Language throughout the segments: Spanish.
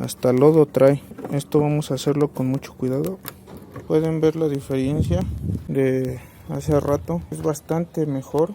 hasta lodo trae. Esto vamos a hacerlo con mucho cuidado. Pueden ver la diferencia de hace rato, es bastante mejor.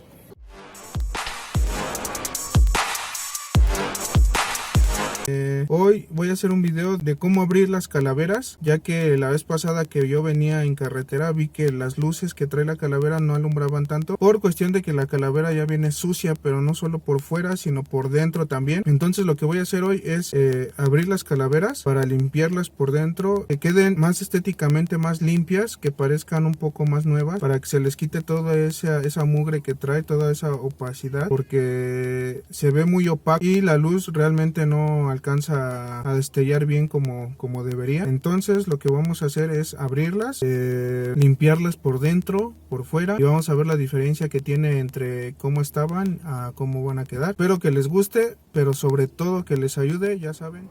Hoy voy a hacer un video de cómo abrir las calaveras, ya que la vez pasada que yo venía en carretera vi que las luces que trae la calavera no alumbraban tanto, por cuestión de que la calavera ya viene sucia, pero no solo por fuera sino por dentro también. Entonces lo que voy a hacer hoy es abrir las calaveras para limpiarlas por dentro, que queden más estéticamente más limpias, que parezcan un poco más nuevas, para que se les quite toda esa mugre que trae, toda esa opacidad, porque se ve muy opaco y la luz realmente no alcanza a destellar bien como debería. Entonces lo que vamos a hacer es abrirlas, limpiarlas por dentro, por fuera, y vamos a ver la diferencia que tiene entre cómo estaban a cómo van a quedar. Espero que les guste, pero sobre todo que les ayude, ya saben.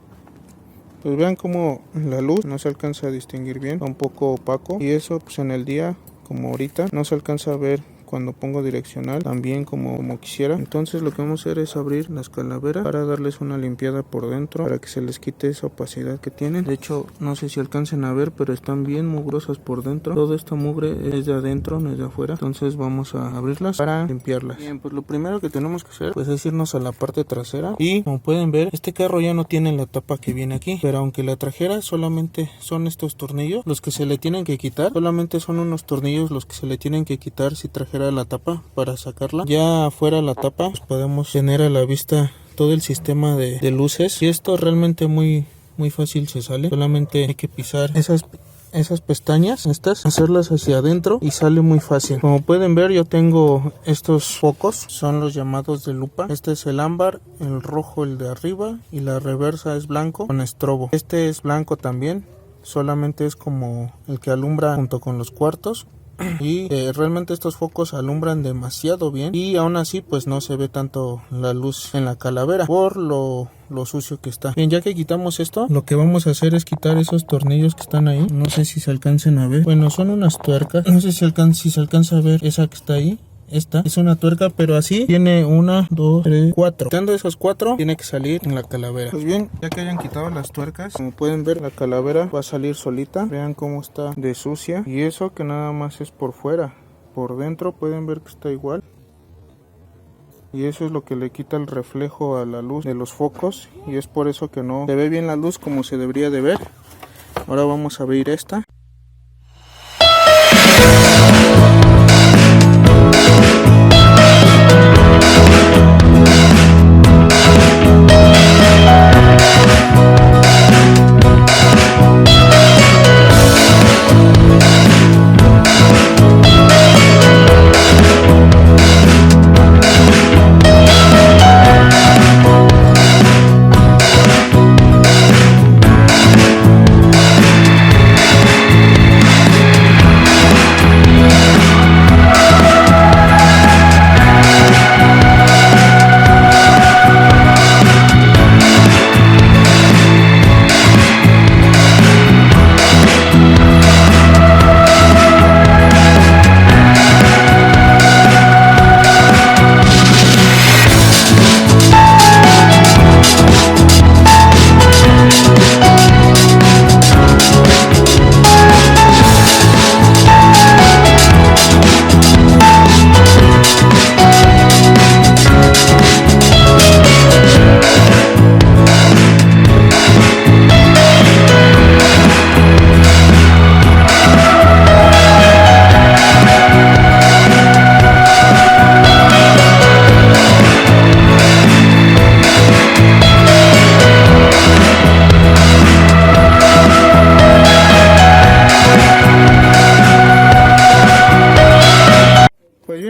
Pues vean cómo la luz no se alcanza a distinguir bien, está un poco opaco, y eso pues en el día como ahorita no se alcanza a ver cuando pongo direccional también como quisiera. Entonces lo que vamos a hacer es abrir las calaveras para darles una limpiada por dentro, para que se les quite esa opacidad que tienen. De hecho, no sé si alcancen a ver, pero están bien mugrosas por dentro. Toda esta mugre es de adentro, no es de afuera. Entonces vamos a abrirlas para limpiarlas. Bien, pues lo primero que tenemos que hacer pues es irnos a la parte trasera, y como pueden ver, este carro ya no tiene la tapa que viene aquí, pero aunque la trajera, solamente son estos tornillos los que se le tienen que quitar. Solamente son unos tornillos los que se le tienen que quitar si trajera la tapa para sacarla. Ya afuera la tapa pues podemos tener a la vista todo el sistema de luces, y esto realmente muy fácil se sale. Solamente hay que pisar esas pestañas, hacerlas hacia adentro, y sale muy fácil. Como pueden ver, yo tengo estos focos, son los llamados de lupa. Este es el ámbar, el rojo el de arriba, y la reversa es blanco con estrobo. Este es blanco también, solamente es como el que alumbra junto con los cuartos. Y realmente estos focos alumbran demasiado bien, y aún así pues no se ve tanto la luz en la calavera por lo sucio que está. Bien, ya que quitamos esto, lo que vamos a hacer es quitar esos tornillos que están ahí. No sé si se alcancen a ver. Bueno, son unas tuercas. No sé si se alcanza a ver esa que está ahí. Esta es una tuerca, pero así tiene 1, 2, 3, 4. Quitando esos 4, tiene que salir en la calavera. Pues bien, ya que hayan quitado las tuercas, como pueden ver, la calavera va a salir solita. Vean cómo está de sucia, y eso que nada más es por fuera. Por dentro pueden ver que está igual, y eso es lo que le quita el reflejo a la luz de los focos, y es por eso que no se ve bien la luz como se debería de ver. Ahora vamos a abrir esta.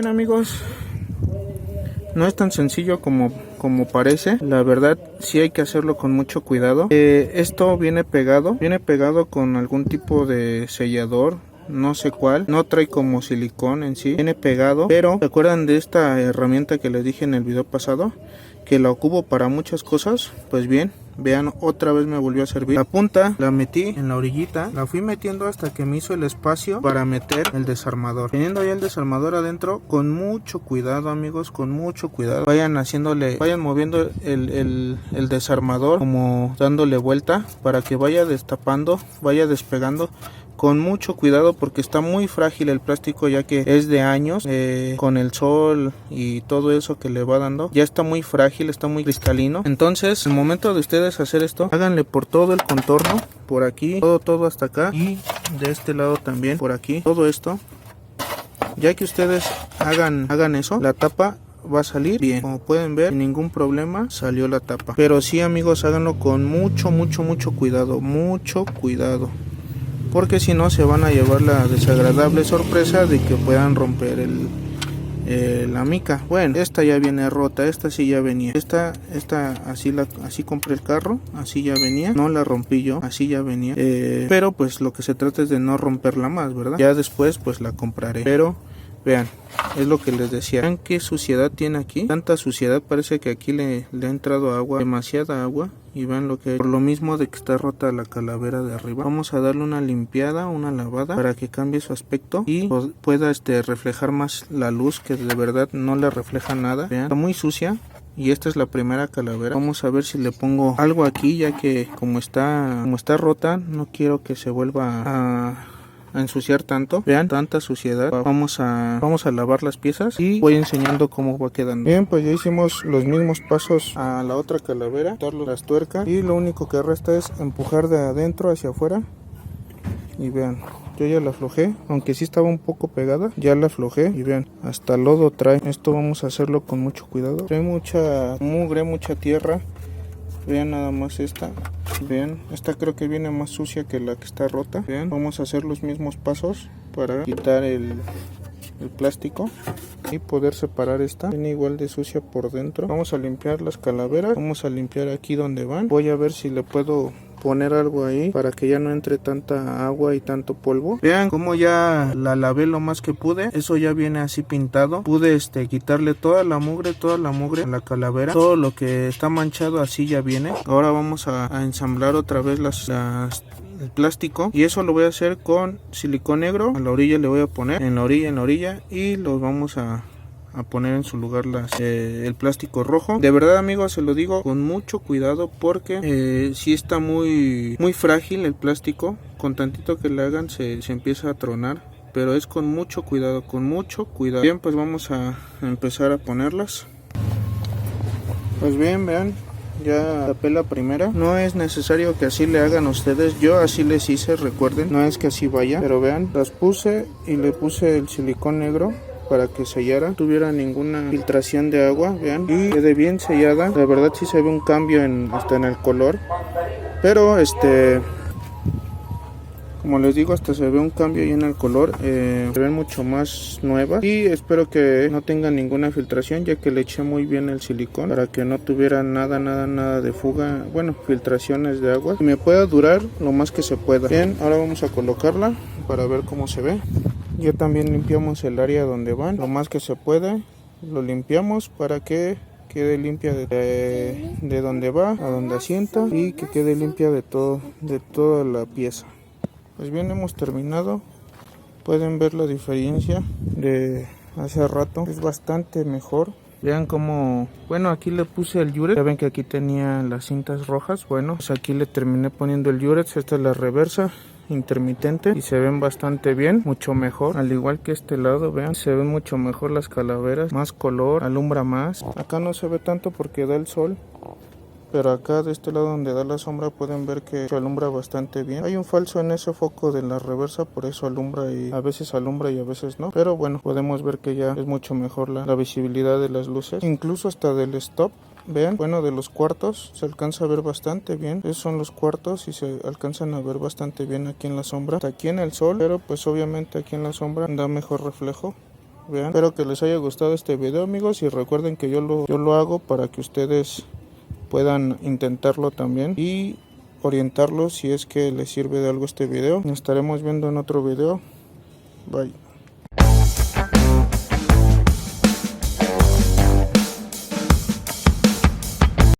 Amigos, no es tan sencillo como parece. La verdad sí hay que hacerlo con mucho cuidado. Esto viene pegado con algún tipo de sellador, no sé cuál, no trae como silicón en sí, viene pegado. Pero ¿se acuerdan de esta herramienta que les dije en el video pasado? Que la ocupo para muchas cosas. Pues bien, Vean, otra vez me volvió a servir. La punta la metí en la orillita, la fui metiendo hasta que me hizo el espacio para meter el desarmador. Teniendo ya el desarmador adentro, con mucho cuidado, amigos, con mucho cuidado, vayan moviendo el desarmador, como dándole vuelta para que vaya destapando, vaya despegando. Con mucho cuidado porque está muy frágil el plástico, ya que es de años, con el sol y todo eso que le va dando, ya está muy frágil, está muy cristalino. Entonces, al momento de ustedes hacer esto, háganle por todo el contorno, por aquí, todo hasta acá, y de este lado también, por aquí, todo esto. Ya que ustedes hagan eso, la tapa va a salir bien. Como pueden ver, sin ningún problema salió la tapa. Pero sí, amigos, háganlo con mucho cuidado, mucho cuidado, porque si no se van a llevar la desagradable sorpresa de que puedan romper la mica. Bueno, esta ya viene rota, esta sí ya venía, esta así compré el carro, así ya venía, no la rompí yo, así ya venía, pero pues lo que se trata es de no romperla más, ¿verdad? Ya después pues la compraré. Pero vean, es lo que les decía. Vean qué suciedad tiene aquí. Tanta suciedad, parece que aquí le ha entrado agua, demasiada agua. Y vean lo que por lo mismo de que está rota la calavera de arriba. Vamos a darle una limpiada, una lavada, para que cambie su aspecto y pueda reflejar más la luz, que de verdad no le refleja nada. Vean, está muy sucia. Y esta es la primera calavera. Vamos a ver si le pongo algo aquí, ya que como está rota, no quiero que se vuelva a ensuciar tanto. Vean, tanta suciedad. Vamos a lavar las piezas y voy enseñando cómo va quedando. Bien, pues ya hicimos los mismos pasos a la otra calavera, quitar las tuercas, y lo único que resta es empujar de adentro hacia afuera. Y vean, yo ya la aflojé, aunque sí estaba un poco pegada, ya la aflojé. Y vean, hasta lodo trae. Esto vamos a hacerlo con mucho cuidado. Trae mucha mugre, mucha tierra. Vean nada más esta. Vean, esta creo que viene más sucia que la que está rota. Vean, vamos a hacer los mismos pasos para quitar el plástico y poder separar esta. Viene igual de sucia por dentro. Vamos a limpiar las calaveras. Vamos a limpiar aquí donde van. Voy a ver si le puedo poner algo ahí para que ya no entre tanta agua y tanto polvo. Vean cómo ya la lavé lo más que pude. Eso ya viene así pintado. Pude quitarle toda la mugre a la calavera. Todo lo que está manchado así ya viene. Ahora vamos a ensamblar otra vez el plástico, y eso lo voy a hacer con silicón negro. A la orilla le voy a poner, en la orilla, y los vamos a poner en su lugar el plástico rojo. De verdad, amigos, se lo digo con mucho cuidado, porque si está muy frágil el plástico. Con tantito que le hagan se empieza a tronar, pero es con mucho cuidado, Bien, pues vamos a empezar a ponerlas. Pues bien, vean, ya tapé la primera. No es necesario que así le hagan ustedes, yo así les hice, recuerden, no es que así vaya, pero vean, las puse y le puse el silicón negro para que sellara, no tuviera ninguna filtración de agua. Vean, y quede bien sellada. La verdad sí se ve un cambio hasta en el color, pero como les digo, hasta se ve un cambio ahí en el color. Se ven mucho más nuevas, y espero que no tengan ninguna filtración, ya que le eché muy bien el silicón para que no tuviera nada de fuga, bueno, filtraciones de agua, y me pueda durar lo más que se pueda. Bien, ahora vamos a colocarla para ver cómo se ve. Ya también limpiamos el área donde van, lo más que se puede, lo limpiamos para que quede limpia de donde va a donde asienta, y que quede limpia de toda la pieza. Pues bien, hemos terminado. Pueden ver la diferencia de hace rato, es bastante mejor. Vean cómo, bueno, aquí le puse el yurex. Ya ven que aquí tenía las cintas rojas. Bueno, pues aquí le terminé poniendo el yurex. Esta es la reversa intermitente, y se ven bastante bien, mucho mejor, al igual que este lado. Vean, se ven mucho mejor las calaveras, más color, alumbra más. Acá no se ve tanto porque da el sol, pero acá de este lado donde da la sombra pueden ver que se alumbra bastante bien. Hay un falso en ese foco de la reversa, por eso alumbra, y a veces alumbra y a veces no, pero bueno, podemos ver que ya es mucho mejor la visibilidad de las luces, incluso hasta del stop. Vean, bueno, de los cuartos se alcanza a ver bastante bien. Esos son los cuartos y se alcanzan a ver bastante bien aquí en la sombra. Hasta aquí en el sol, pero pues obviamente aquí en la sombra da mejor reflejo. Vean, espero que les haya gustado este video, amigos, y recuerden que yo lo hago para que ustedes puedan intentarlo también y orientarlos si es que les sirve de algo este video. Nos estaremos viendo en otro video. Bye.